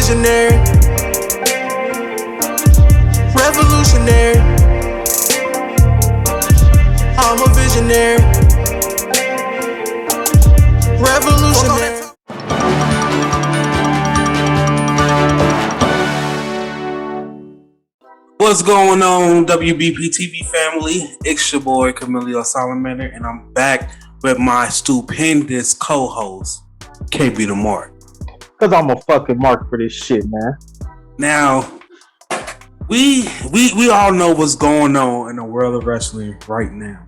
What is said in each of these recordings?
visionary, revolutionary. I'm a visionary, revolutionary. What's going on, WBPTV family? It's your boy, Camille Salamander, and I'm back with my stupendous co-host, KB the Mark. Cause I'm a fucking mark for this shit, man. Now, we all know what's going on in the world of wrestling right now.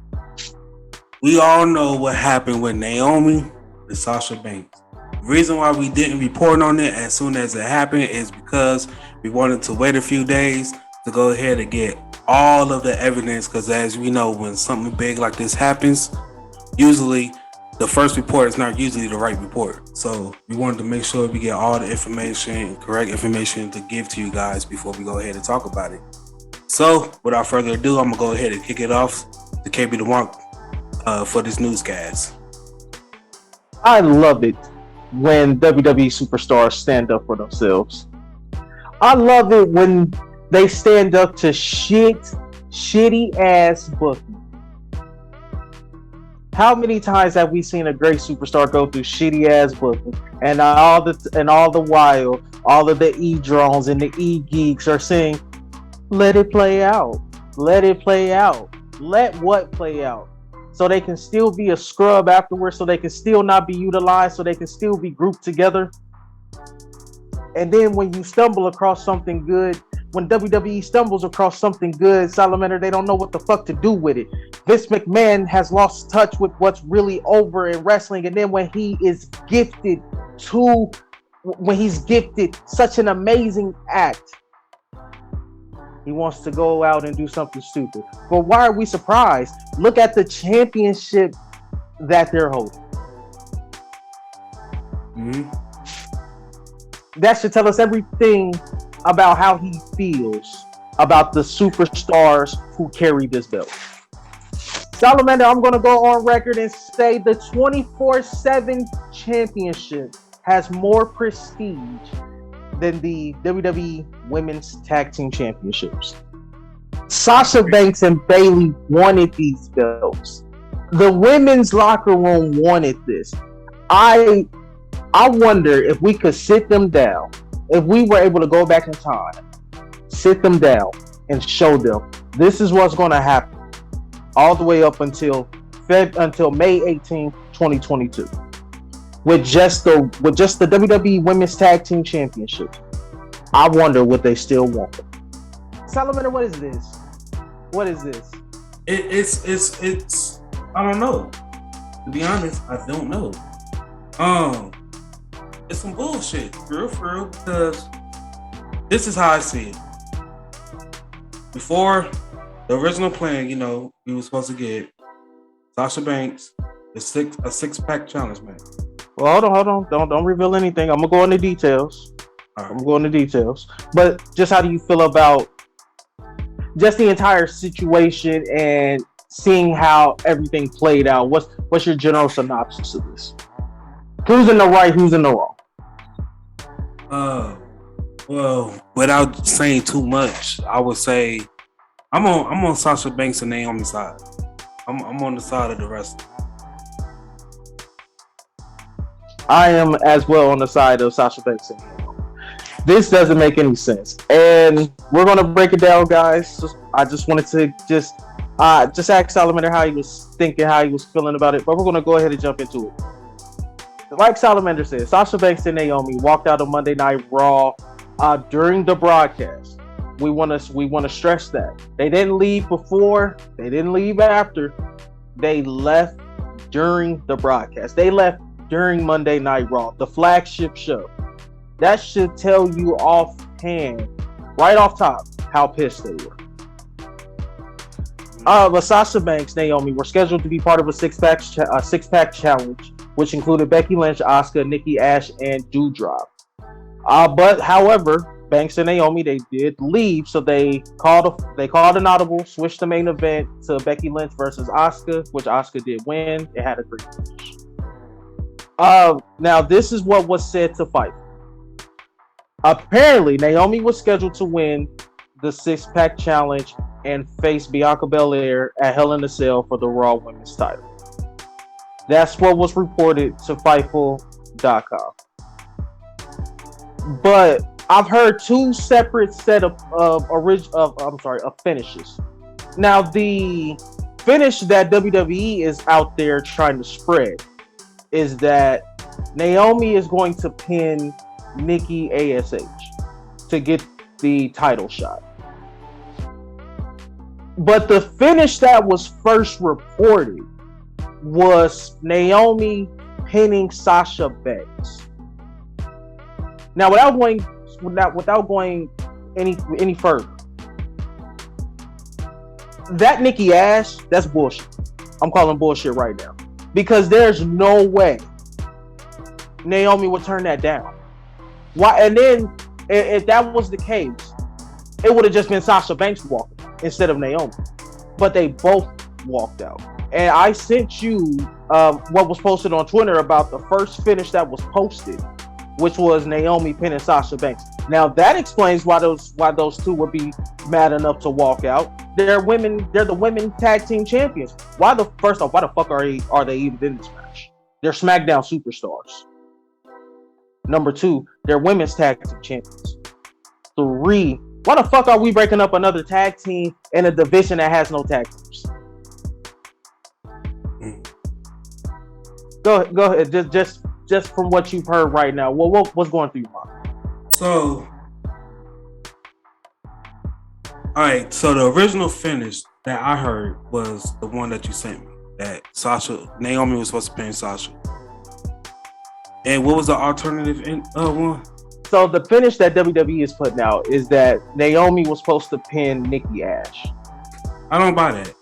We all know what happened with Naomi and Sasha Banks. The reason why we didn't report on it as soon as it happened is because we wanted to wait a few days to go ahead and get all of the evidence, because as we know, when something big like this happens, usually the first report is not usually the right report. So we wanted to make sure we get all the information, correct information to give to you guys before we go ahead and talk about it. So without further ado, I'm gonna go ahead and kick it off to KB the Mark for this newscast. I love it when WWE superstars stand up for themselves. I love it when they stand up to shitty ass booking. How many times have we seen a great superstar go through shitty ass booking, and all the while, all of the e-drones and the e-geeks are saying, "Let it play out, let it play out, let what play out," so they can still be a scrub afterwards, so they can still not be utilized, so they can still be grouped together. And then when you stumble across something good, when WWE stumbles across something good, Salamander, they don't know what the fuck to do with it. Vince McMahon has lost touch with what's really over in wrestling. And then when he's gifted such an amazing act, he wants to go out and do something stupid. But why are we surprised? Look at the championship that they're holding. Mm-hmm. That should tell us everything about how he feels about the superstars who carry this belt. Salamander, I'm going to go on record and say the 24/7 championship has more prestige than the WWE Women's Tag Team Championships. Sasha Banks and Bayley wanted these belts. The women's locker room wanted this. I wonder if we could sit them down, if we were able to go back in time, sit them down and show them this is what's going to happen all the way up until May 18, 2022, with just the WWE Women's Tag Team Championship. I wonder what they still want. Salamander, what is this? What is this? It's I don't know. To be honest, I don't know. It's some bullshit, for real, because this is how I see it. Before the original plan, we were supposed to get Sasha Banks a six-pack challenge match. Well, hold on. Don't reveal anything. I'm gonna go into details. Right. I'm going into details. But just how do you feel about just the entire situation and seeing how everything played out? What's your general synopsis of this? Who's in the right? Who's in the wrong? Well, without saying too much, I would say I'm on Sasha Banks and Naomi's side. I'm on the side of the wrestler. I am as well on the side of Sasha Banks and Naomi. This doesn't make any sense, and we're gonna break it down, guys. I just wanted to just ask Salamander how he was thinking, how he was feeling about it, but we're gonna go ahead and jump into it. Like Salamander said, Sasha Banks and Naomi walked out on Monday Night Raw during the broadcast. We want to stress that they didn't leave before, they didn't leave after, they left during the broadcast. They left during Monday Night Raw, the flagship show. That should tell you offhand, right off top, how pissed they were. But Sasha Banks, Naomi were scheduled to be part of a six-pack challenge, which included Becky Lynch, Asuka, Nikki Ash, and Doudrop. But however, Banks and Naomi, they did leave, so they called an audible, switched the main event to Becky Lynch versus Asuka, which Asuka did win. It had a great finish. Now this is what was said to fight. Apparently, Naomi was scheduled to win the Six Pack Challenge and face Bianca Belair at Hell in a Cell for the Raw Women's title. That's what was reported to Fightful.com. But I've heard two separate set of finishes. Now, the finish that WWE is out there trying to spread is that Naomi is going to pin Nikki ASH to get the title shot. But the finish that was first reported was Naomi pinning Sasha Banks. Now, without going any further, that Nikki Ash, that's bullshit. I'm calling bullshit right now, because there's no way Naomi would turn that down. Why? And then, if that was the case, it would have just been Sasha Banks walking instead of Naomi. But they both walked out. And I sent you what was posted on Twitter about the first finish that was posted, which was Naomi pinning Sasha Banks. Now that explains why those two would be mad enough to walk out. They're the women tag team champions. Why the fuck are they even in this match? They're SmackDown superstars. Number two, they're women's tag team champions. 3, why the fuck are we breaking up another tag team in a division that has no tag teams? Go ahead. Just from what you've heard right now, what's going through your mind? So, all right. So the original finish that I heard was the one that you sent me. That Naomi was supposed to pin Sasha. And what was the alternative one? So the finish that WWE is putting out is that Naomi was supposed to pin Nikki Ash. I don't buy that.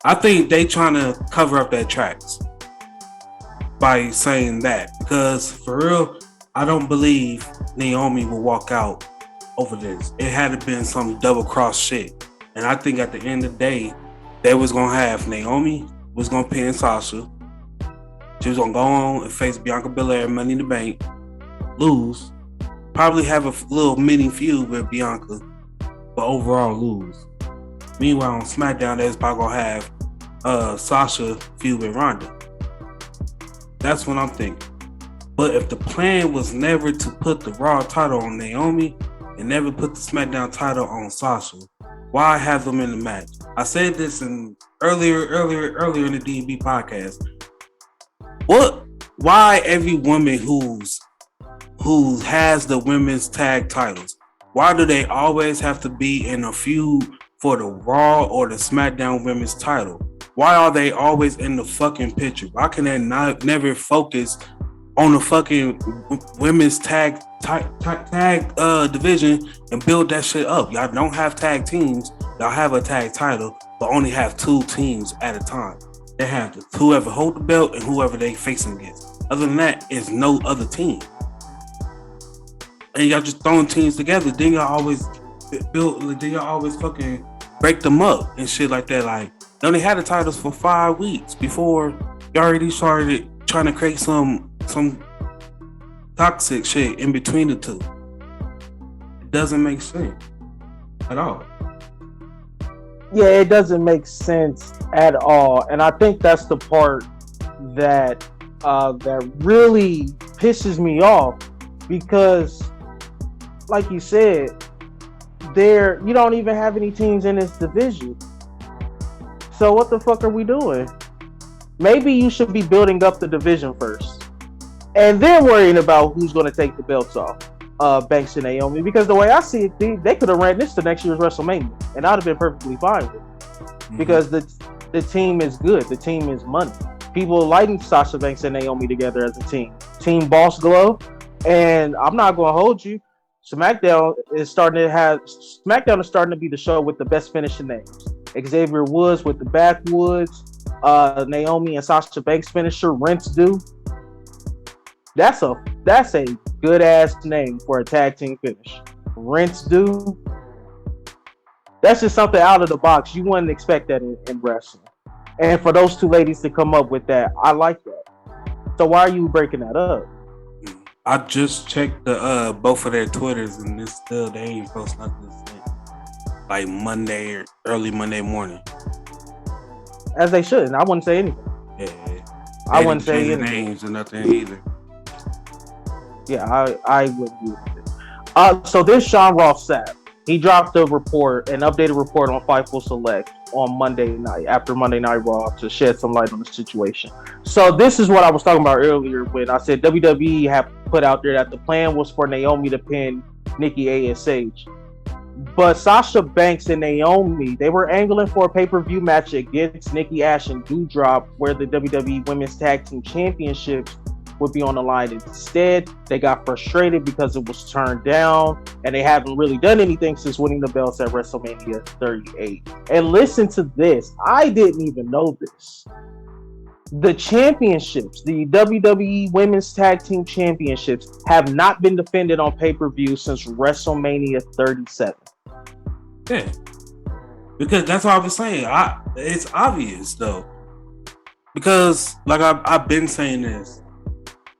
I think they trying to cover up their tracks by saying that, because for real, I don't believe Naomi will walk out over this. It had to been some double cross shit. And I think at the end of the day, they was gonna have Naomi was gonna pin Sasha. She was gonna go on and face Bianca Belair, Money in the Bank, lose, probably have a little mini feud with Bianca, but overall lose. Meanwhile, on SmackDown, they was probably gonna have Sasha feud with Ronda. That's what I'm thinking. But if the plan was never to put the Raw title on Naomi and never put the SmackDown title on Sasha, why have them in the match? I said this in earlier in the D&B podcast. Why every woman who has the women's tag titles, why do they always have to be in a feud for the Raw or the SmackDown women's title? Why are they always in the fucking picture? Why can they never focus on the fucking women's tag division and build that shit up? Y'all don't have tag teams. Y'all have a tag title, but only have 2 teams at a time. They have whoever hold the belt and whoever they facing against. Other than that, it's no other team. And y'all just throwing teams together. Then y'all always fucking break them up and shit like that. Like, they only had the titles for 5 weeks before you already started trying to create some toxic shit in between the two. It doesn't make sense at all. Yeah, it doesn't make sense at all, and I think that's the part that really pisses me off, because, like you said, you don't even have any teams in this division. So what the fuck are we doing? Maybe you should be building up the division first, and then worrying about who's going to take the belts off. Banks and Naomi, because the way I see it, they could have ran this to next year's WrestleMania, and I'd have been perfectly fine with it. Because the team is good, the team is money. People like Sasha Banks and Naomi together as a team. Team Boss Glow, and I'm not going to hold you. SmackDown is starting to be the show with the best finishing names. Xavier Woods with the Backwoods, Naomi and Sasha Banks finisher, Rinse Do. That's a good ass name for a tag team finish. Rinse Do. That's just something out of the box. You wouldn't expect that in wrestling. And for those two ladies to come up with that, I like that. So why are you breaking that up? I just checked the both of their Twitters and it's still they ain't post nothing since like Monday or early Monday morning. As they should. And I wouldn't say anything. Yeah, I they wouldn't didn't say change the anything. names or nothing either. Yeah, I would agree with it. So this Sean Ross Sapp, he dropped an updated report on Fightful Select on Monday night, after Monday Night Raw, to shed some light on the situation. So this is what I was talking about earlier when I said WWE have put out there that the plan was for Naomi to pin Nikki ASH. But Sasha Banks and Naomi, they were angling for a pay-per-view match against Nikki Ash and Doudrop, where the WWE Women's Tag Team Championships would be on the line. Instead, they got frustrated because it was turned down, and they haven't really done anything since winning the belts at WrestleMania 38. And listen to this. I didn't even know this. The championships, the WWE Women's Tag Team Championships, have not been defended on pay-per-view since WrestleMania 37. Yeah, because that's what I was saying. It's obvious though, because like I've been saying this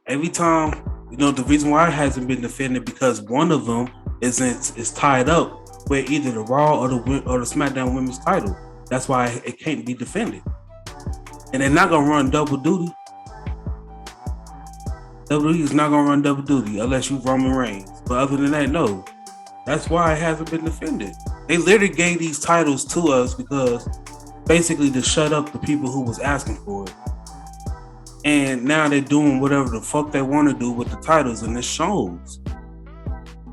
every time. You know, the reason why it hasn't been defended because one of them is tied up with either the Raw or the SmackDown Women's title. That's why it can't be defended. And they're not gonna run double duty. WWE is not gonna run double duty unless you Roman Reigns. But other than that, no. That's why it hasn't been defended. They literally gave these titles to us because basically to shut up the people who was asking for it. And now they're doing whatever the fuck they want to do with the titles, and it shows.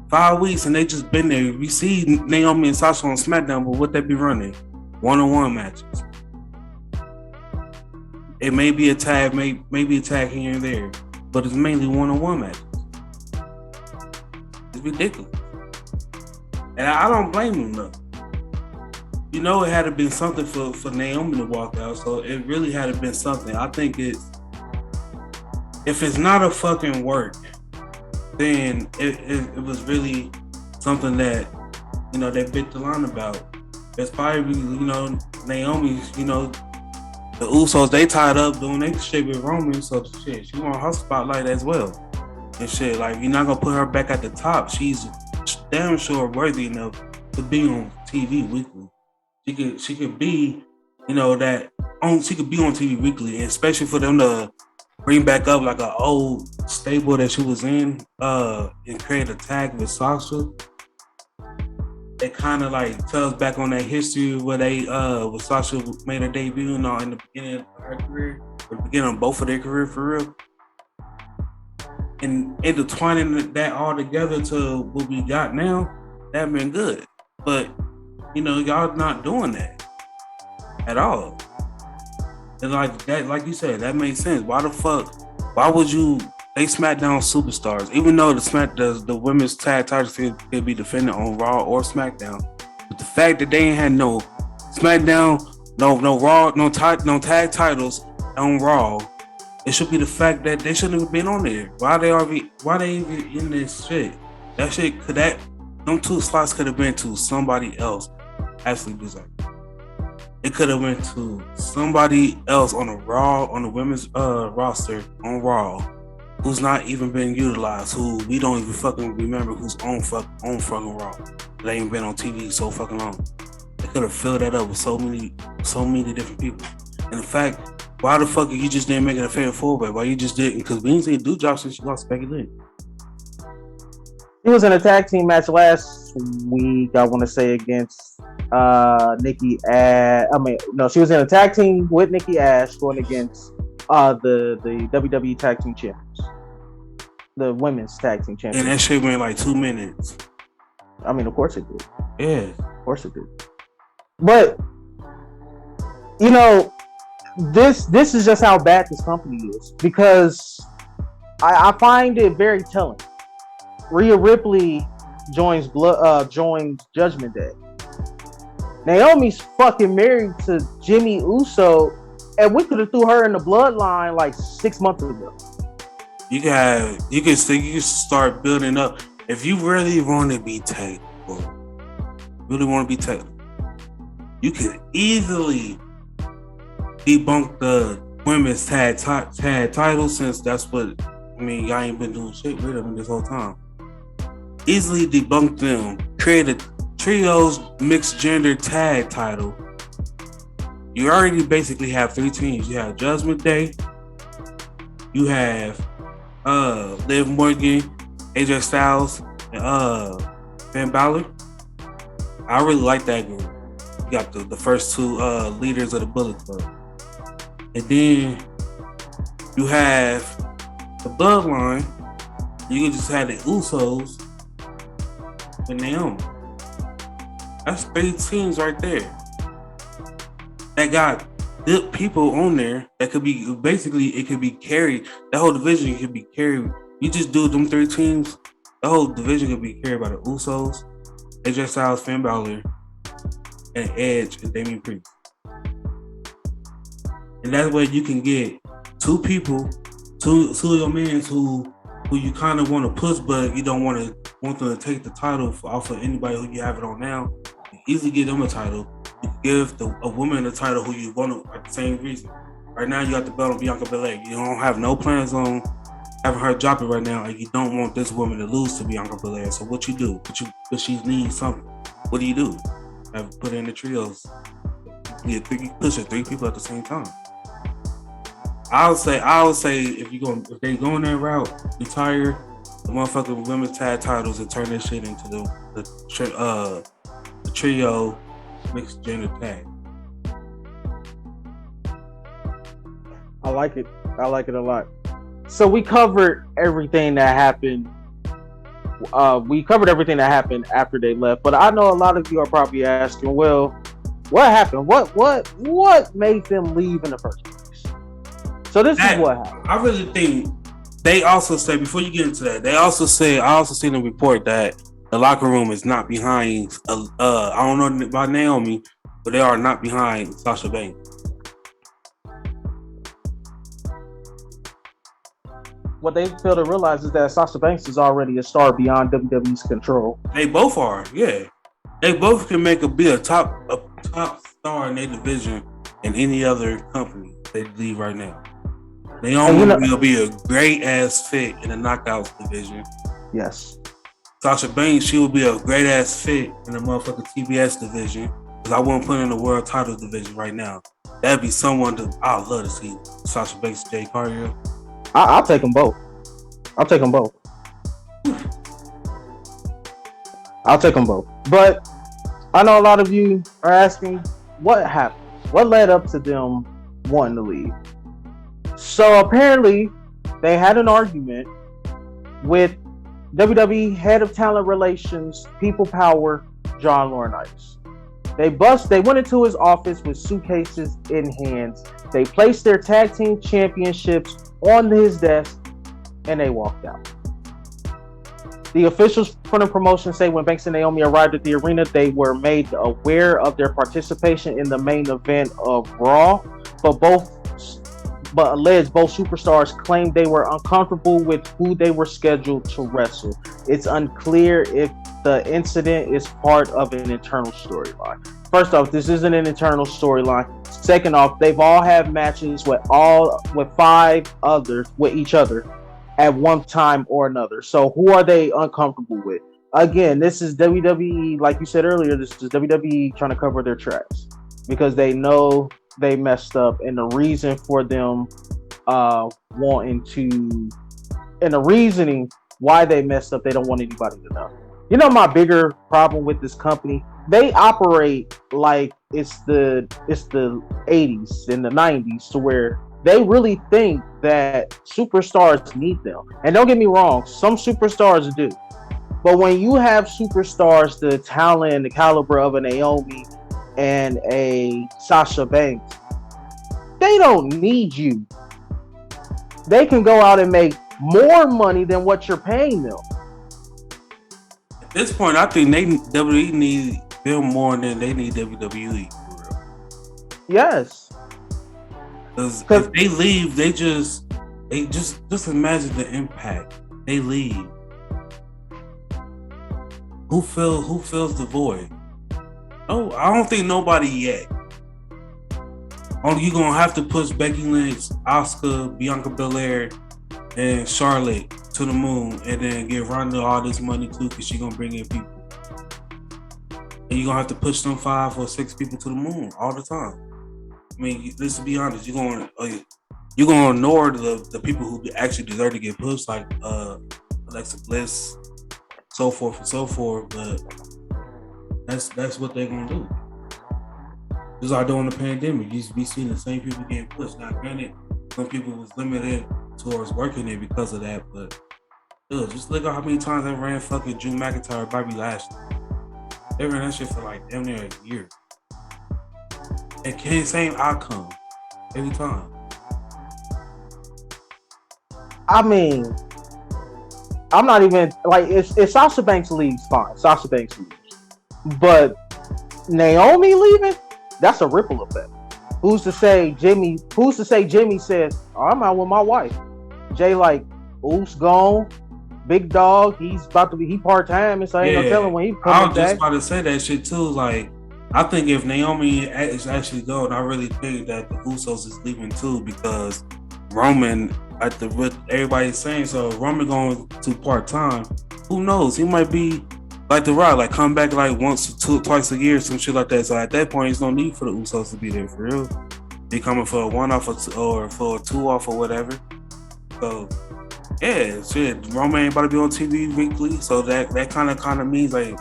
5 weeks and they just been there. We see Naomi and Sasha on SmackDown, but what they be running? One-on-one matches. It may be a tag, maybe a tag here and there, but it's mainly one-on-one matches. It's ridiculous. And I don't blame them though. You know, it had to been something for Naomi to walk out, so it really had to been something. I think if it's not a fucking work, then it was really something that, you know, they bit the line about. It's probably, you know, Naomi's, you know, the Usos, they tied up doing their shit with Roman, so shit, she want her spotlight as well. And shit, like, you're not gonna put her back at the top. She's damn sure worthy enough to be on TV weekly. She could be, you know, she could be on TV weekly, and especially for them to bring back up like an old stable that she was in, and create a tag with Sasha. It kind of like tells back on that history where they with Sasha made her debut and all in the beginning of her career, or the beginning of both of their career for real. And intertwining that all together to what we got now, that been good. But you know, y'all not doing that at all. And like that, like you said, that makes sense. Why the fuck? Why would you? They SmackDown superstars, even though the women's tag titles could be defended on Raw or SmackDown. But the fact that they ain't had no SmackDown, no Raw, no tag titles on Raw, it should be the fact that they shouldn't have been on there. Why they even in this shit? That shit them two slots could have been to somebody else. Actually, it could have went to somebody else on the women's roster on Raw, who's not even been utilized, who we don't even fucking remember who's on fucking Raw. They ain't been on TV so fucking long. They could have filled that up with so many different people. And in fact, why the fuck you just didn't make it a fair four-way? Why you just didn't? Because we didn't see Doudrop since she lost Becky Lynch. He was in a tag team match last week, I want to say, against Nikki Ash. She was in a tag team with Nikki Ash going against the WWE Tag Team Champions, the Women's Tag Team Champions. And that shit went like 2 minutes. I mean, of course it did. Yeah. Of course it did. But, you know, this is just how bad this company is, because I find it very telling. Rhea Ripley joins Judgment Day. Naomi's fucking married to Jimmy Uso, and we could have threw her in the bloodline like 6 months ago. You can start building up. If you really want to be technical, you can easily debunk the women's tag title, since that's what I mean, y'all ain't been doing shit with them this whole time. Easily debunk them. Create a trios mixed gender tag title. You already basically have 3 teams. You have Judgment Day. You have Liv Morgan, AJ Styles, and Finn Balor. I really like that group. You got the first 2 leaders of the Bullet Club. And then you have the Bloodline. You can just have the Usos and Naomi. That's 3 teams right there. That got good people on there that could be basically, it could be carried. That whole division could be carried. You just do them 3 teams, the whole division could be carried by the Usos, AJ Styles, Finn Balor, and Edge and Damian Priest. And that way you can get 2 people, two of your men who you kind of want to push, but you don't want them to take the title off of anybody who you have it on now. You easily give them a title. You can give a woman a title who you want to, at the same reason. Right now you got the belt on Bianca Belair. You don't have no plans on having her drop it right now, and you don't want this woman to lose to Bianca Belair. So what you do? But she needs something. What do? Have put in the trios. You push 3 people at the same time. I would say if they go in that route, retire the motherfucking women's tag titles and turn this shit into the trio mixed gender tag. I like it. I like it a lot. So we covered everything that happened. We covered everything that happened after they left. But I know a lot of you are probably asking, well, what happened? What made them leave in the first place? So this is what happened. I really think they also say, before you get into that, they also say, I also seen a report that the locker room is not behind, I don't know about Naomi, but they are not behind Sasha Banks. What they fail to realize is that Sasha Banks is already a star beyond WWE's control. They both are, yeah. They both can be a top star in their division in any other company they leave right now. Naomi will be a great ass fit in the Knockouts division. Yes. Sasha Banks, she would be a great ass fit in the motherfucking TBS division. Because I wouldn't put in the world title division right now. That'd be someone I'd love to see. Sasha Banks, Jay Cargill. I'll take them both. I'll take them both. But I know a lot of you are asking, what happened? What led up to them wanting to leave? So apparently, they had an argument with WWE head of talent relations, people power, John Laurinaitis. They went into his office with suitcases in hands. They placed their tag team championships on his desk, and they walked out. The officials from the promotion say when Banks and Naomi arrived at the arena, they were made aware of their participation in the main event of Raw, but alleged both superstars claimed they were uncomfortable with who they were scheduled to wrestle. It's unclear if the incident is part of an internal storyline. First off, this isn't an internal storyline. Second off, they've all had matches with 5 others with each other at one time or another. So who are they uncomfortable with? Again, this is WWE, like you said earlier, this is WWE trying to cover their tracks because they know they messed up, and the reason for them wanting to, and the reasoning why they messed up, they don't want anybody to know. You know, my bigger problem with this company, they operate like it's the 80s and the 90s, to where they really think that superstars need them. And don't get me wrong, some superstars do. But when you have superstars, the talent and the caliber of a Naomi and a Sasha Banks, they don't need you. They can go out and make more money than what you're paying them. At this point, I think WWE need them more than they need WWE, for real. Yes. Because if they leave, they just imagine the impact. They leave. Who fills the void? Oh, I don't think nobody yet. Only you're gonna have to push Becky Lynch, Asuka, Bianca Belair, and Charlotte to the moon, and then give Ronda all this money too, because she gonna bring in people. And you're gonna have to push them 5 or 6 people to the moon all the time. I mean, let's be honest. You're gonna ignore the people who actually deserve to get pushed, like Alexa Bliss, so forth and so forth. But that's what they're gonna do. Just like during the pandemic, you be seeing the same people getting pushed. Now, granted, some people was limited towards working it because of that, but just look at how many times they ran fucking Drew McIntyre, Bobby Lashley. They ran that shit for like damn near a year. And same outcome every time. I mean, I'm not even like if Sasha Banks leaves, fine. Sasha Banks leaves, but Naomi leaving, that's a ripple effect. Who's to say Jimmy says, oh, I'm out with my wife? Jay like, Oos gone, big dog. He's about to be part-time, and so ain't no telling when he's coming back. I was just about to say that shit too. Like, I think if Naomi is actually going, I really think that the Usos is leaving too, because Roman, what everybody's saying, so Roman going to part-time, who knows? He might be like The Rock, like come back like twice a year, some shit like that. So at that point, there's no need for the Usos to be there for real. They coming for a 1-off or for a 2-off or whatever. So yeah, shit. Roman ain't about to be on TV weekly, so that kind of means like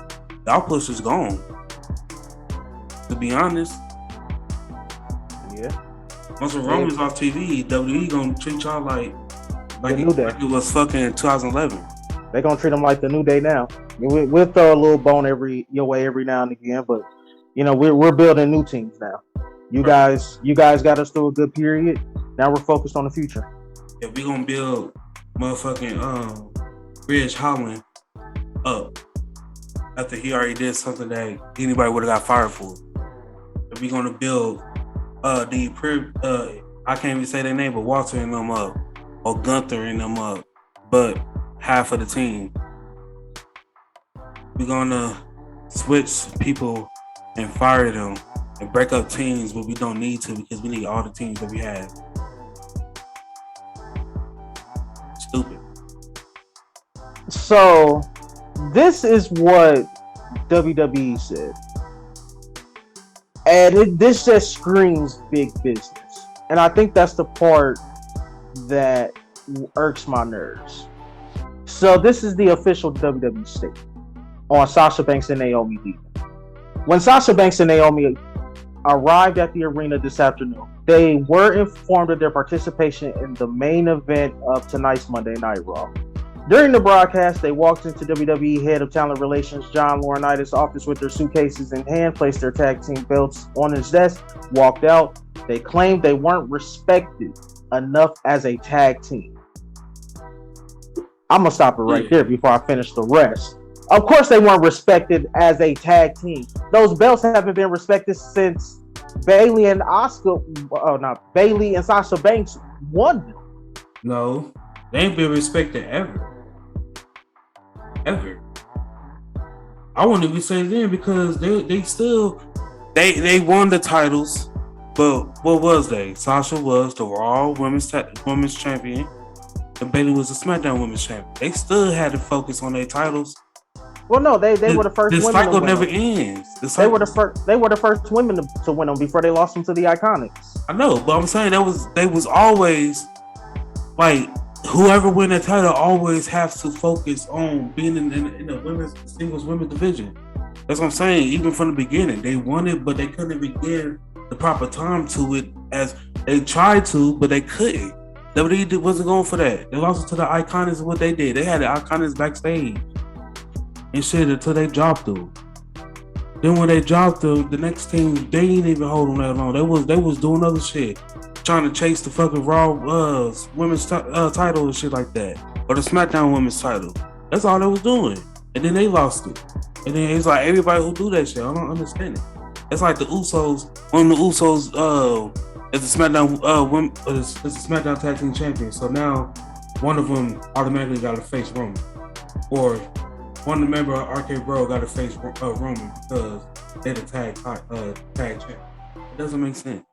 y'all push is gone. To be honest, yeah. Once Roman's off TV, WWE gonna treat y'all like it was fucking 2011. They gonna treat them like the New Day now. We'll throw a little bone your way every now and again, but we're building new teams now. You guys got us through a good period. Now we're focused on the future. Yeah, we gonna build motherfucking Ridge Holland up after he already did something that anybody would have got fired for. If we gonna build I can't even say their name, but Walter and them up, or Gunther and them up, but half of the team. We're gonna switch people and fire them and break up teams, but we don't need to, because we need all the teams that we have. Stupid. So this is what WWE said, and this just screams big business, and I think that's the part that irks my nerves. So this is the official WWE statement on Sasha Banks and Naomi leaving. When Sasha Banks and Naomi arrived at the arena this afternoon, they were informed of their participation in the main event of tonight's Monday Night Raw. During the broadcast, they walked into WWE Head of Talent Relations John Laurinaitis' office with their suitcases in hand, placed their tag team belts on his desk, walked out. They claimed they weren't respected enough as a tag team. I'm going to stop it right there before I finish the rest. Of course they weren't respected as a tag team. Those belts haven't been respected since Bayley and Sasha Banks won them. No, they ain't been respected ever. Ever. I wouldn't even say then, because they still won the titles, but what was they? Sasha was the Raw Women's Champion, and Bayley was the SmackDown Women's Champion. They still had to focus on their titles. Well, no, they were the first. The cycle never ends. They were the first. They were the first women to win them before they lost them to the Iconics. I know, but I'm saying they was always like, whoever win that title always has to focus on being in the singles women's division. That's what I'm saying. Even from the beginning, they won it, but they couldn't even give the proper time to it, as they tried to, but they couldn't. WWE wasn't going for that. They lost it to the Iconics. What they did, they had the Iconics backstage and shit until they dropped them. Then when they dropped them, the next team, they didn't even hold them that long. They was doing other shit, trying to chase the fucking Raw women's title and shit like that, or the SmackDown women's title. That's all they was doing, and then they lost it. And then it's like, everybody who do that shit, I don't understand it. It's like the Usos. One of the Usos is the SmackDown is the SmackDown Tag Team Champion. So now one of them automatically got to face Roman, or one of the members of RK Bro got to face Roman because they're the tag champion. It doesn't make sense.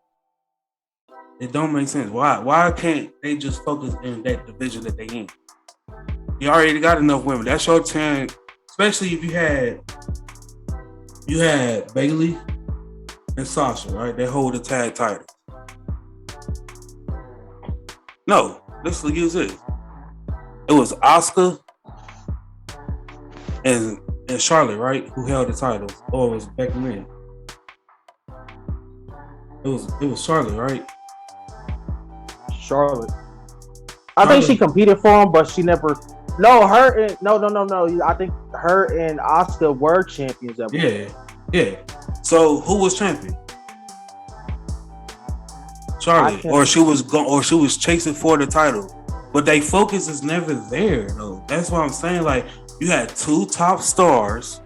It don't make sense. Why? Why can't they just focus in that division that they in? You already got enough women. That's your turn. Especially if you had Bailey and Sasha, right? They hold the tag title. No, let's use it. It was Asuka and Charlotte, right? Who held the titles. Or it was Becky Lynch. It was Charlotte, right? Charlotte. I think she competed for him, but she never. No, her and no. I think her and Asuka were champions. Yeah. So who was champion? Charlotte, or she was chasing for the title, but their focus is never there though. That's what I'm saying. Like you had two top stars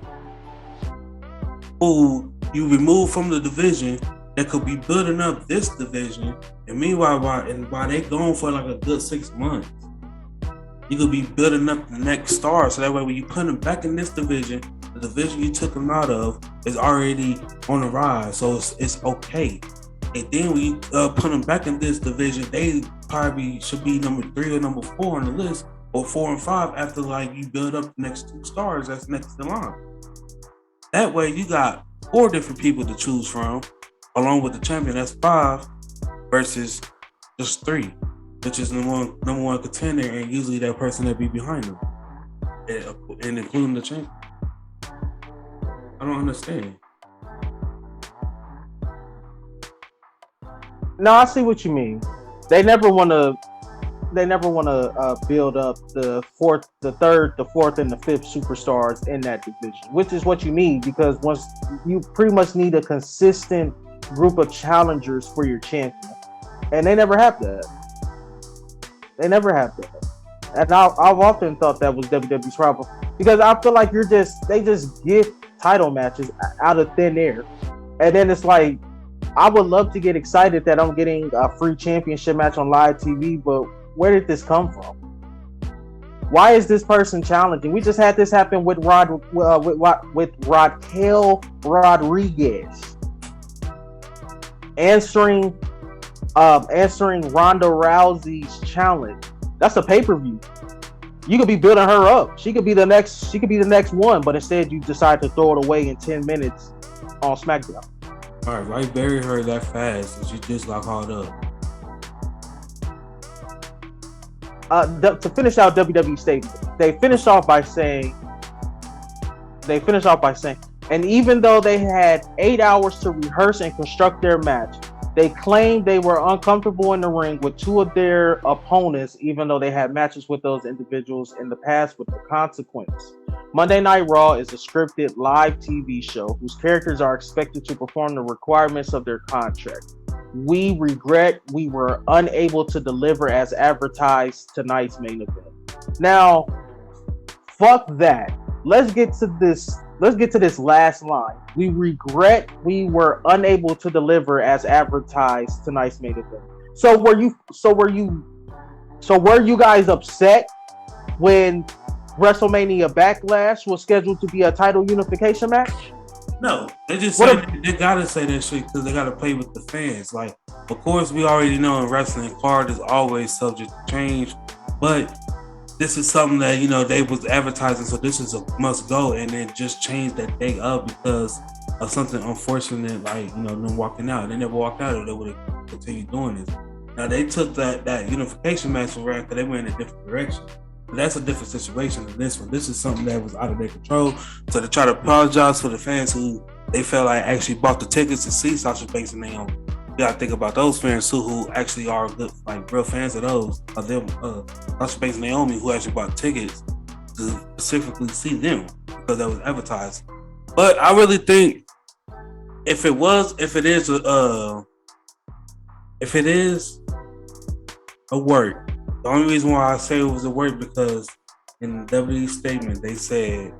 who you removed from the division that could be building up this division, and meanwhile, while they going for like a good 6 months, you could be building up the next star. So that way, when you put them back in this division, the division you took them out of is already on the rise, so it's okay. And then when you put them back in this division, they probably should be number 3 or number 4 on the list, or 4 and 5 after like you build up the next 2 stars that's next in line. That way you got 4 different people to choose from, along with the champion. That's 5 versus just 3, which is number one contender, and usually that person that be behind them, and including the champion. I don't understand. No, I see what you mean. They never want to build up the third, the fourth, and the fifth superstars in that division, which is what you need, because once you pretty much need a consistent group of challengers for your champion, and they never have that. And I've often thought that was WWE's problem, because I feel like they just give title matches out of thin air, and then it's like, I would love to get excited that I'm getting a free championship match on live TV, but where did this come from? Why is this person challenging? We just had this happen with Raquel Rodriguez answering Ronda Rousey's challenge. That's a pay-per-view. You could be building her up. She could be the next one, but instead you decide to throw it away in 10 minutes on SmackDown. All right, why you bury her that fast and she just got caught up? To finish out WWE statement, they finished off by saying, and even though they had 8 hours to rehearse and construct their match, they claimed they were uncomfortable in the ring with 2 of their opponents, even though they had matches with those individuals in the past with the consequence. Monday Night Raw is a scripted live TV show whose characters are expected to perform the requirements of their contract. We regret we were unable to deliver as advertised tonight's main event. Now, fuck that. Let's get to this last line. We regret we were unable to deliver as advertised tonight's main event. So were you guys upset when WrestleMania Backlash was scheduled to be a title unification match? No, they just they gotta say that shit because they gotta play with the fans. Like, of course, we already know in wrestling, card is always subject to change, but this is something that they was advertising, so this is a must go, and then just change that day up because of something unfortunate, like them walking out. They never walked out, or they would have continued doing this. Now they took that unification match around because they went in a different direction. But that's a different situation than this one. This is something that was out of their control. So to try to apologize for the fans who they felt like actually bought the tickets to see Sasha Banks and Naomi. You gotta think about those fans too, who actually are good, like real fans of them, Sasha Banks and Naomi, who actually bought tickets to specifically see them because that was advertised. But I really think if it is a work. The only reason why I say it was a work because in the WWE statement they said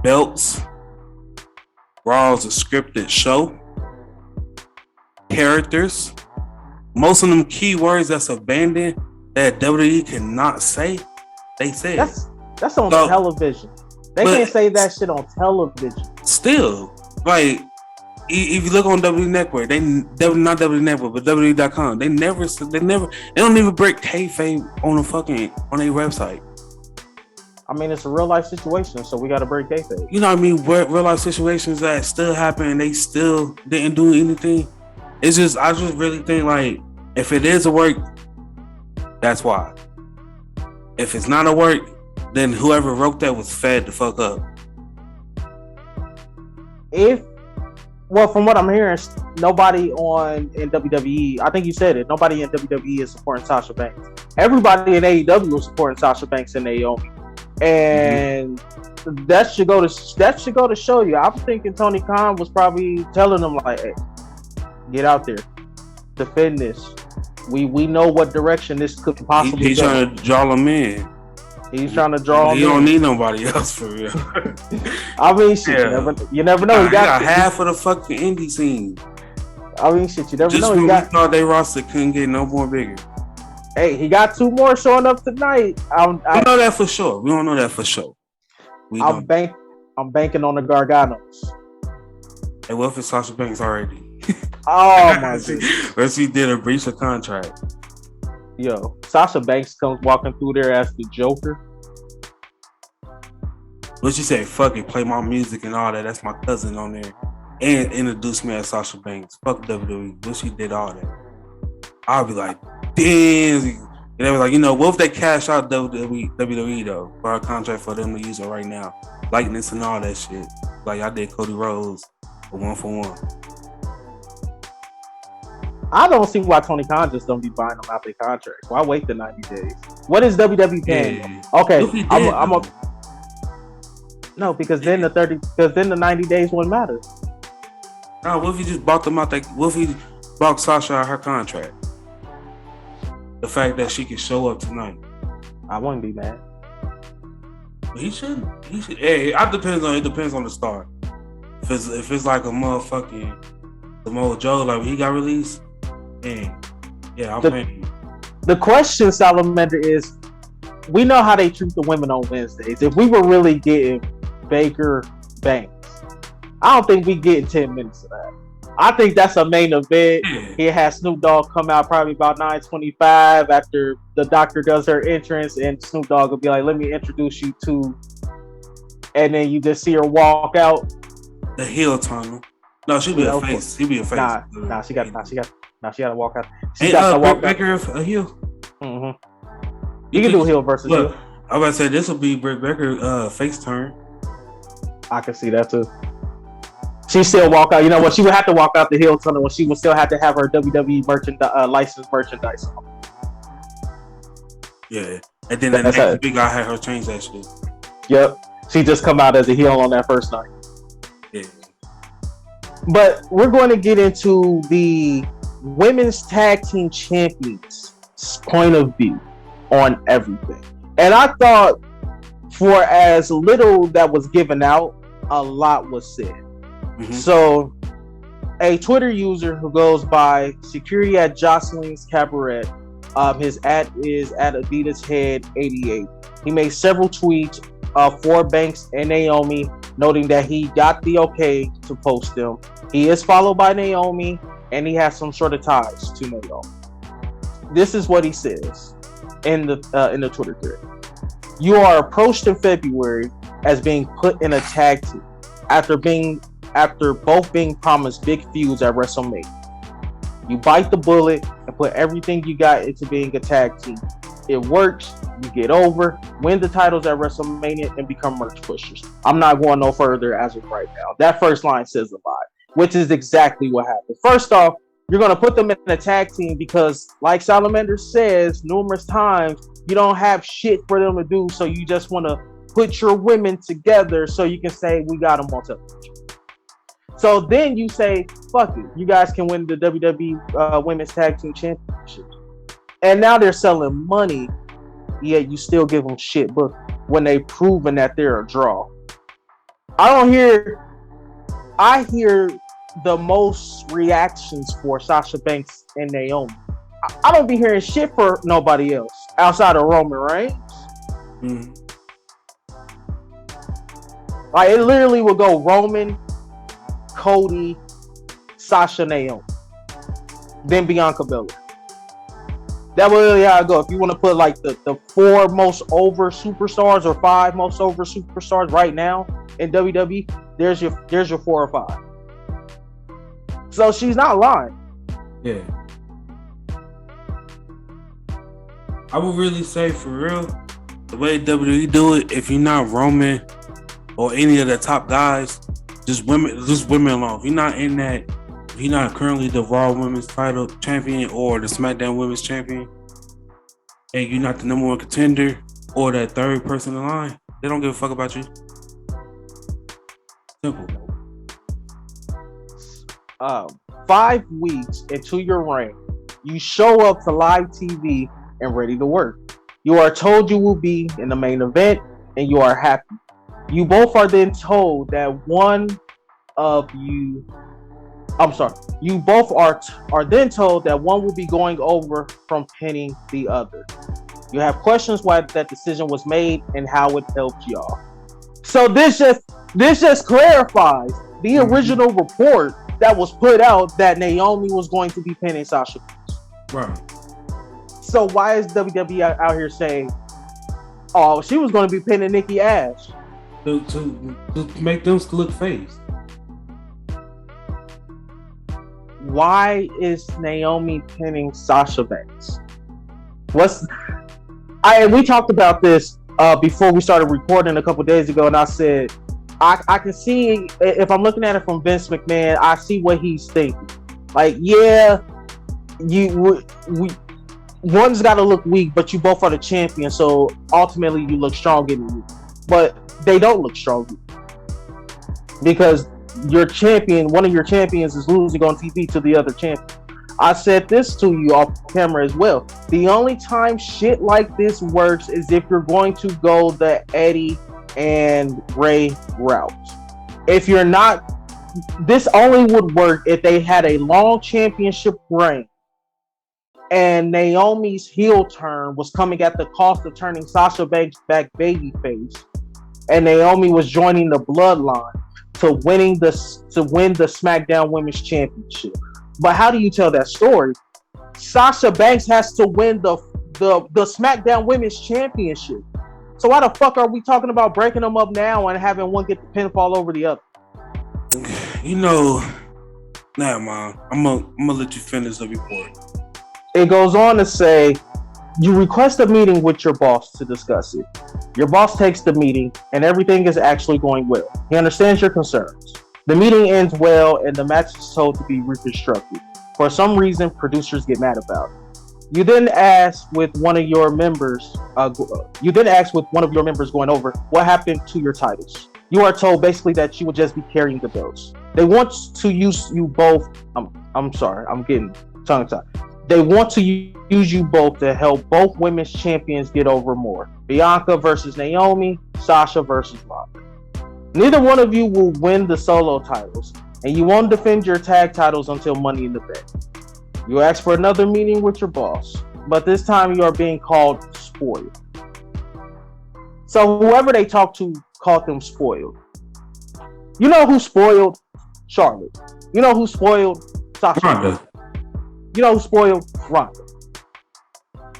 belts, Raw's a scripted show, characters, most of them keywords that's abandoned that WWE cannot say, they said. That's on television. They can't say that shit on television. Still, like, if you look on WWE Network, they not WWE Network, but WWE.com. They don't even break kayfabe on on their website. I mean, it's a real life situation, so we got to break kayfabe. You know what I mean? Real life situations that still happen, and they still didn't do anything. I just really think like if it is a work, that's why. If it's not a work, then whoever wrote that was fed the fuck up. Well, from what I'm hearing, nobody in WWE, I think you said it, nobody in WWE is supporting Sasha Banks. Everybody in AEW is supporting Sasha Banks and Naomi. And that should go to show you. I'm thinking Tony Khan was probably telling them like, hey, get out there, defend this. We know what direction this could possibly He's go. trying to draw them in. He's trying to draw them in. He don't need nobody else for real. I mean, shit, yeah. you never know. He got half of the fucking indie scene. I mean, shit, you never Just know. when we thought their roster couldn't get no more bigger. Hey, he got 2 more showing up tonight. I know that for sure. We don't know that for sure. I'm banking on the Garganos. Hey, what if it's Sasha Banks already? Oh my goodness. Or if she did a breach of contract. Yo, Sasha Banks comes walking through there as the Joker. What she said, fuck it, play my music and all that. That's my cousin on there. And introduce me as Sasha Banks. Fuck WWE. What she did all that. I'll be like, damn. And they were like, what if they cash out WWE though for our contract for them to use it right now? Likeness and all that shit. Like I did Cody Rhodes for 1-for-1. I don't see why Tony Khan just don't be buying them out their contracts. Why wait the 90 days? What is WWE paying? Yeah. Okay, no, because then the 90 days wouldn't matter. No, what if he just bought them out? What if he bought Sasha out her contract? The fact that she can show up tonight, I wouldn't be mad. He should. Hey, it depends on the star. If it's like a motherfucking Samoa Joe, like he got released, I'm paying you. The question, Salamander, is we know how they treat the women on Wednesdays. If we were really getting Baker Banks, I don't think we getting 10 minutes of that. I think that's a main event. He has Snoop Dogg come out probably about 9:25 after the doctor does her entrance, and Snoop Dogg will be like, "Let me introduce you to," and then you just see her walk out. The heel tunnel. No, she'll be a face. She'll be a face. Nah, she got to walk out. She got to walk Britt Baker a heel. Mm-hmm. You can do heel versus heel. I was about to say this will be Britt Baker face turn. I can see that too. She still walk out. You know what? She would have to walk out the heel tunnel when she would still have to have her WWE licensed merchandise on. Yeah, and then the next week I had her change that shit. Yep, she just come out as a heel on that first night. Yeah. But we're going to get into the women's tag team champions' point of view on everything. And I thought for as little that was given out, a lot was said. Mm-hmm. So a Twitter user who goes by security at Jocelyn's Cabaret, his ad is at Adidas Head 88. He made several tweets for Banks and Naomi, noting that he got the okay to post them. He is followed by Naomi, and he has some sort of ties to Naomi. This is what he says in the Twitter thread. You are approached in February as being put in a tag team after both being promised big feuds at WrestleMania. You bite the bullet and put everything you got into being a tag team. It works. You get over, win the titles at WrestleMania, and become merch pushers. I'm not going no further as of right now. That first line says a lot, which is exactly what happened. First off, you're going to put them in a tag team because, like Salamander says numerous times, you don't have shit for them to do, so you just want to put your women together so you can say, we got them on television. So then you say, fuck it, you guys can win the WWE Women's Tag Team Championship. And now they're selling money, yet you still give them shit, but when they've proven that they're a draw. I hear the most reactions for Sasha Banks and Naomi. I don't be hearing shit for nobody else outside of Roman Reigns. Mm-hmm. Like, it literally will go Roman, Cody, Sasha, Naomi, then Bianca Belair. That way really how I go. If you want to put like the 4 most over superstars or 5 most over superstars right now in WWE, there's your 4 or 5. So she's not lying. Yeah. I would really say for real, the way WWE do it, if you're not Roman or any of the top guys, just women alone. If you're not in that, if you're not currently the Raw Women's title champion or the SmackDown Women's champion, and you're not the number 1 contender or that 3rd person in line, they don't give a fuck about you. Simple. 5 weeks into your reign, you show up to live TV and ready to work. You are told you will be in the main event and you are happy. You both are then told that you both are then told that one will be going over from pinning the other. You have questions why that decision was made and how it helped y'all. So this just clarifies the original report that was put out that Naomi was going to be pinning Sasha. Right. So why is WWE out here saying, oh, she was going to be pinning Nikki Ash? To make them look face. Why is Naomi pinning Sasha Banks? We talked about this before we started recording a couple days ago, and I said I can see, if I'm looking at it from Vince McMahon, I see what he's thinking. Like, yeah, one's got to look weak, but you both are the champion, so ultimately you look strong in the week. But they don't look strong because your champion, one of your champions, is losing on TV to the other champion. I said this to you off camera as well. The only time shit like this works is if you're going to go the Eddie and Ray route. If you're not, this only would work if they had a long championship reign and Naomi's heel turn was coming at the cost of turning Sasha Banks back babyface, and Naomi was joining the bloodline to win the SmackDown Women's Championship. But how do you tell that story? Sasha Banks has to win the SmackDown Women's Championship. So why the fuck are we talking about breaking them up now and having one get the pinfall over the other? You know, nah, man. I'm gonna let you finish the report. It goes on to say, you request a meeting with your boss to discuss it. Your boss takes the meeting and everything is actually going well. He understands your concerns. The meeting ends well and the match is told to be reconstructed. For some reason, producers get mad about it. You then ask with one of your members going over what happened to your titles. You are told basically that you will just be carrying the belts. They want to use you both. I'm sorry, I'm getting tongue-tied. They want to use you both to help both women's champions get over more. Bianca versus Naomi, Sasha versus Ronda. Neither one of you will win the solo titles, and you won't defend your tag titles until Money in the Bank. You ask for another meeting with your boss, but this time you are being called spoiled. So whoever they talked to called them spoiled. You know who spoiled? Charlotte. You know who spoiled? Sasha. Ronda. You know who spoiled? Ronda.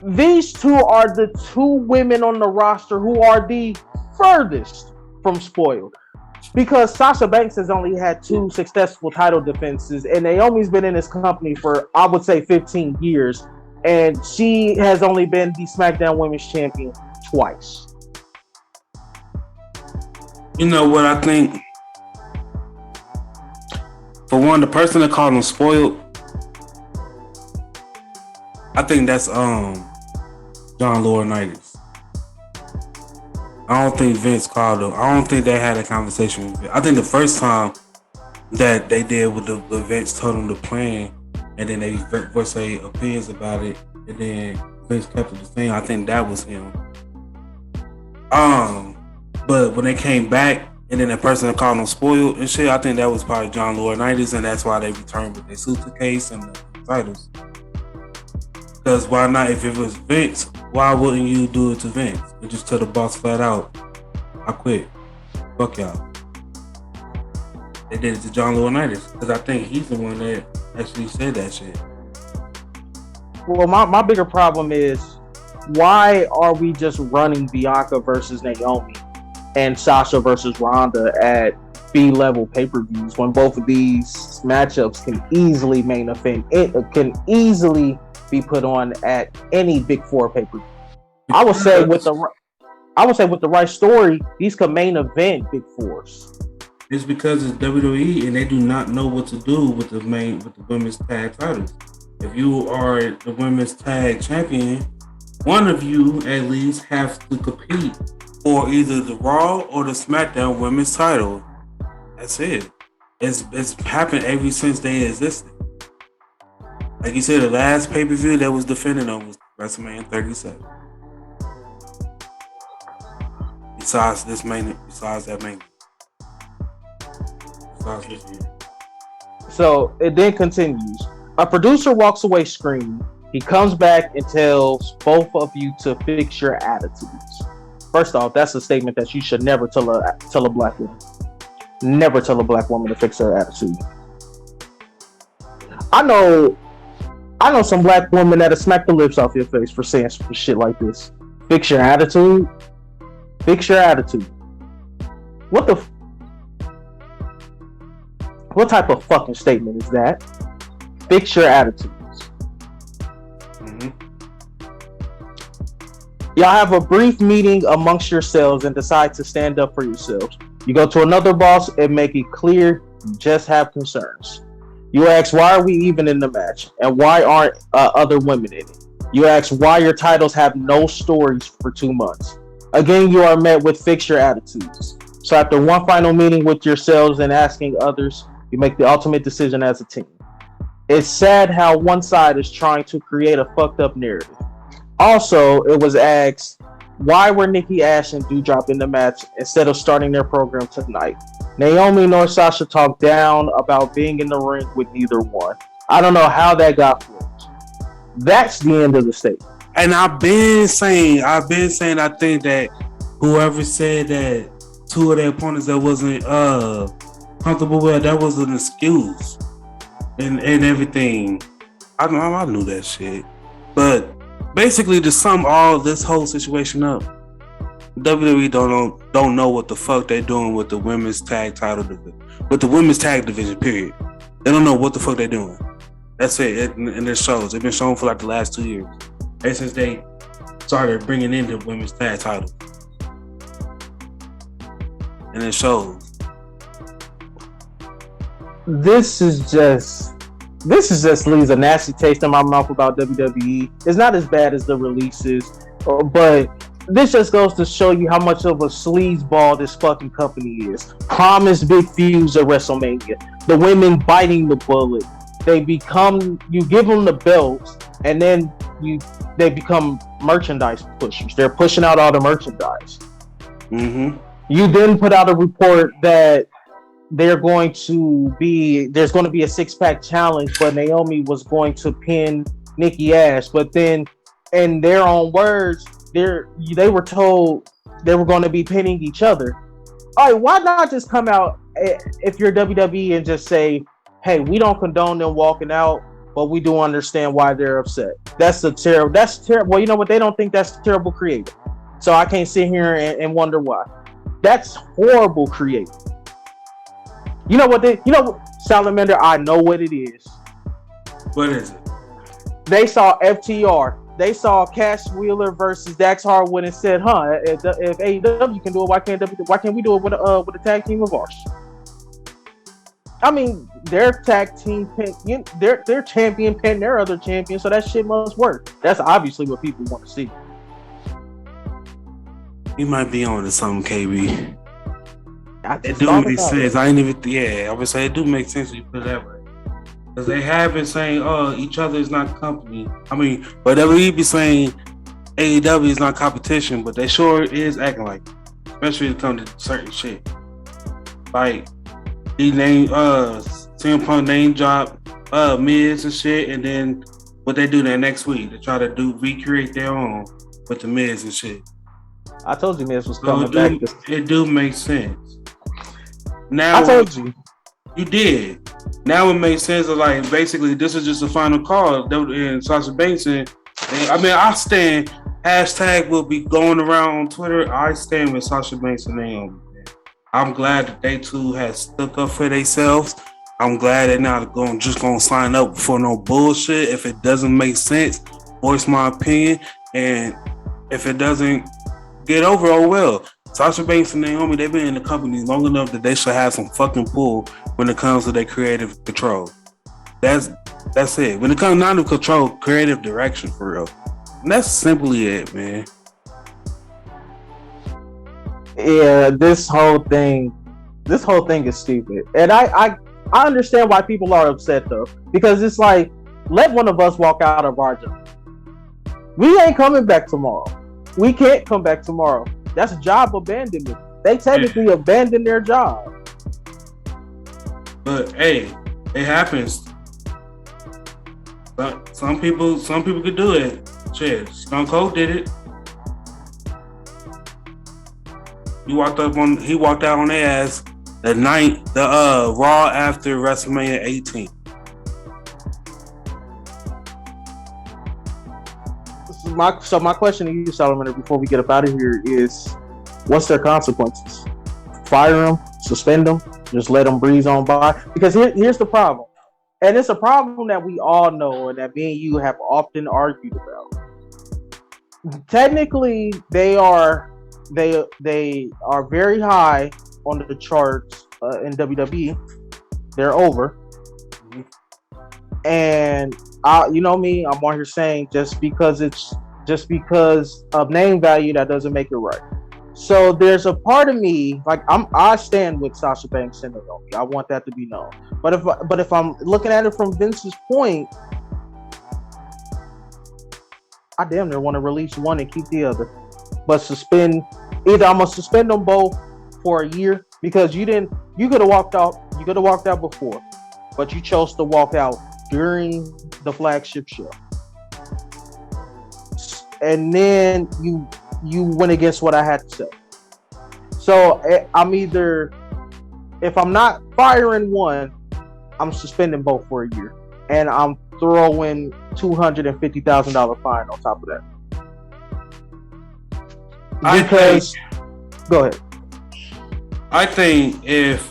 These two are the 2 women on the roster who are the furthest from spoiled. Because Sasha Banks has only had 2 successful title defenses, and Naomi's been in this company for, I would say, 15 years, and she has only been the SmackDown Women's Champion twice. You know what I think? For one, the person that called them spoiled, I think that's John Laurinaitis. I don't think Vince called him. I don't think they had a conversation with Vince. I think the first time that they did with the Vince told them the plan, and then they voiced their opinions about it, and then Vince kept it the same. I think that was him. But when they came back, and then the person that called them spoiled and shit, I think that was probably John Laurinaitis, and that's why they returned with their suitcase and the titles. Because why not? If it was Vince, why wouldn't you do it to Vince and just tell the boss flat out, I quit. Fuck y'all. They did it to John Laurinaitis because I think he's the one that actually said that shit. Well, my bigger problem is why are we just running Bianca versus Naomi and Sasha versus Ronda at B-level pay-per-views when both of these matchups can easily main event? It can easily be put on at any Big Four pay-per-view. I would say with the right story, these could main event Big Fours. It's because it's WWE and they do not know what to do with the women's tag titles. If you are the women's tag champion, one of you at least have to compete for either the Raw or the SmackDown women's title. That's it. It's happened ever since they existed. Like you said, the last pay-per-view that was defended on was WrestleMania 37. Besides that main. Besides this year. So it then continues. A producer walks away screaming. He comes back and tells both of you to fix your attitudes. First off, that's a statement that you should never tell a black woman. Never tell a black woman to fix her attitude. I know some black women that'll smack the lips off your face for saying some shit like this. Fix your attitude. Fix your attitude. What type of fucking statement is that? Fix your attitudes. Mm-hmm. Y'all have a brief meeting amongst yourselves and decide to stand up for yourselves. You go to another boss and make it clear you just have concerns. You ask, why are we even in the match? And why aren't other women in it? You ask why your titles have no stories for 2 months. Again, you are met with fix your attitudes. So after one final meeting with yourselves and asking others, you make the ultimate decision as a team. It's sad how one side is trying to create a fucked up narrative. Also, it was asked, why were Nikki Ash and Doudrop in the match instead of starting their program tonight? Naomi nor Sasha talked down about being in the ring with neither one. I don't know how that got flipped. That's the end of the statement. And I've been saying, I think that whoever said that two of their opponents that wasn't comfortable with, that was an excuse and everything. I knew that shit. But basically, to sum all this whole situation up, WWE don't know what the fuck they're doing with the women's tag title division, with the women's tag division. Period. They don't know what the fuck they're doing. That's it. And it shows. It's been shown for like the last 2 years, ever since they started bringing in the women's tag title, and it shows. This just leaves a nasty taste in my mouth about WWE. It's not as bad as the releases, but this just goes to show you how much of a sleazeball this fucking company is. Promise big feuds at WrestleMania. The women biting the bullet. You give them the belts, and then they become merchandise pushers. They're pushing out all the merchandise. Mm-hmm. You then put out a report that there's going to be a 6-pack challenge, but Naomi was going to pin Nikki Ash. But then, in their own words, they were told they were going to be pinning each other. All right, why not just come out if you're WWE and just say, "Hey, we don't condone them walking out, but we do understand why they're upset." That's terrible. Well, you know what? They don't think that's terrible creative. So I can't sit here and wonder why. That's horrible creative. You know what? Salamander, I know what it is. What is it? They saw FTR. They saw Cash Wheeler versus Dax Harwood and said, if AEW can do it, why can't we do it with a tag team of ours? I mean, their tag team pin, their champion pin their other champion, so that shit must work. That's obviously what people want to see. You might be on to something, KB. It do make sense. I would say it do make sense when you put it that way. Because they have been saying, each other is not company. I mean, but WWE be saying AEW is not competition, but they sure is acting like it. Especially when it comes to certain shit. Like, he named CM Punk name drop Miz and shit, and then what they do that next week, they try to recreate their own with the Miz and shit. I told you Miz was coming back. It do make sense. Now I told you. You did. Now it makes sense of like basically this is just a final call. And Sasha Banks and I mean I stand hashtag will be going around on Twitter. I stand with Sasha Banks and Naomi. I'm glad that they two have stuck up for themselves. I'm glad they're not just gonna sign up for no bullshit. If it doesn't make sense, voice my opinion. And if it doesn't get over, oh well. Sasha Banks and Naomi, they've been in the company long enough that they should have some fucking pull when it comes to their creative control. That's it. When it comes down to control, creative direction for real. And that's simply it, man. Yeah, this whole thing is stupid. And I understand why people are upset though. Because it's like, let one of us walk out of our job. We ain't coming back tomorrow. We can't come back tomorrow. That's job abandonment. They technically abandoned their job. But hey, it happens. But some people could do it. Shit, Stone Cold did it. He walked out on their ass the Raw after WrestleMania 18. So my question to you, Solomon, before we get up out of here is, what's their consequences? Fire them, suspend them, just let them breeze on by? Because here's the problem, and it's a problem that we all know and that me and you have often argued about. Technically, they are very high on the charts in WWE. They're over. And you know me, I'm on here saying just because of name value, that doesn't make it right. So there's a part of me, like I stand with Sasha Banks and Naomi. I want that to be known. But if I'm looking at it from Vince's point, I damn near want to release one and keep the other. But I'm gonna suspend them both for a year, because you could have walked out before, but you chose to walk out during the flagship show, and then you went against what I had to say. So I'm either, if I'm not firing one, I'm suspending both for a year, and I'm throwing $250,000 fine on top of that. Go ahead. I think if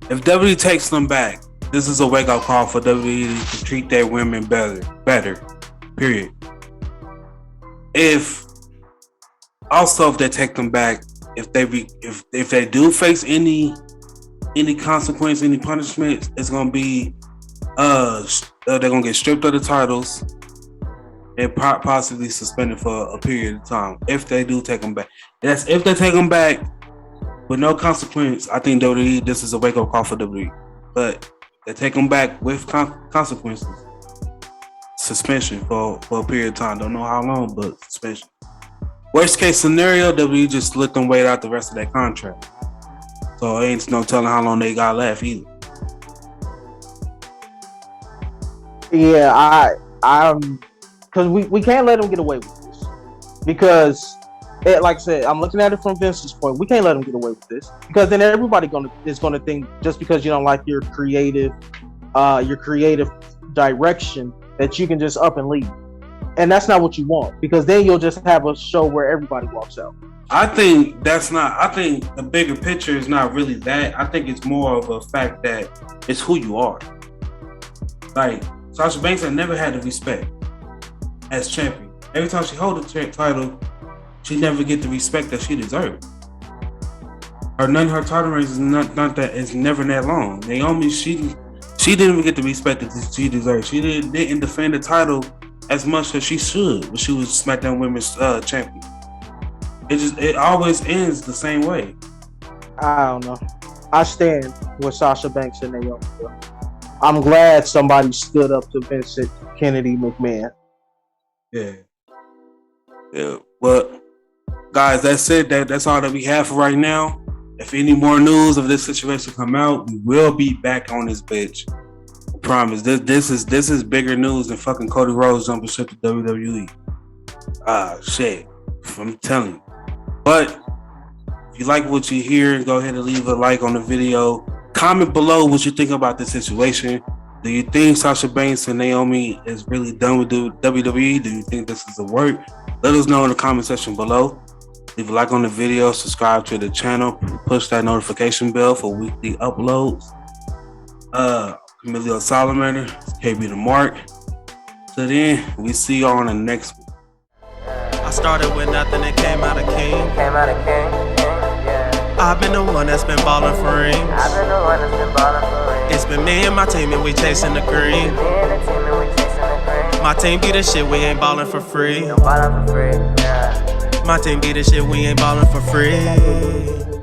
WWE takes them back, this is a wake-up call for WWE to treat their women better. Period. If they take them back, if they do face any consequence, any punishment, it's gonna be they're gonna get stripped of the titles and possibly suspended for a period of time. If they do take them back, that's if they take them back with no consequence. I think WWE, this is a wake-up call for WWE. But they take them back with consequences. Suspension for a period of time. Don't know how long, but suspension. Worst case scenario, WWE just let them wait out the rest of that contract. So ain't no telling how long they got left either. Yeah, because we can't let them get away with this. Because, like I said, I'm looking at it from Vince's point. We can't let them get away with this, because then everybody is gonna think, just because you don't like your creative direction, that you can just up and leave. And that's not what you want, because then you'll just have a show where everybody walks out. I think the bigger picture is not really that. I think it's more of a fact that it's who you are. Like, Sasha Banks had never had the respect as champion. Every time she hold the title, she never get the respect that she deserved. Her title reigns is is never that long. Naomi, she didn't even get the respect that she deserved. She didn't defend the title as much as she should when she was SmackDown Women's champion. It always ends the same way. I don't know. I stand with Sasha Banks and Naomi. I'm glad somebody stood up to Vincent Kennedy McMahon. Yeah. But guys, that's it. That's all that we have for right now. If any more news of this situation come out, we will be back on this bitch. I promise. This is bigger news than fucking Cody Rhodes jumping ship to WWE. Shit. I'm telling you. But if you like what you hear, go ahead and leave a like on the video. Comment below what you think about this situation. Do you think Sasha Banks and Naomi is really done with the WWE? Do you think this is a work? Let us know in the comment section below. Leave a like on the video, subscribe to the channel, push that notification bell for weekly uploads. Camille Salamander, KB the Mark. So then, we see you on the next one. I started with nothing and came out a king. I've been the one that's been ballin' for rings. It's been me and my team and we chasing the green. My team be the shit, we ain't ballin' for free. My team be the shit, we ain't ballin' for free.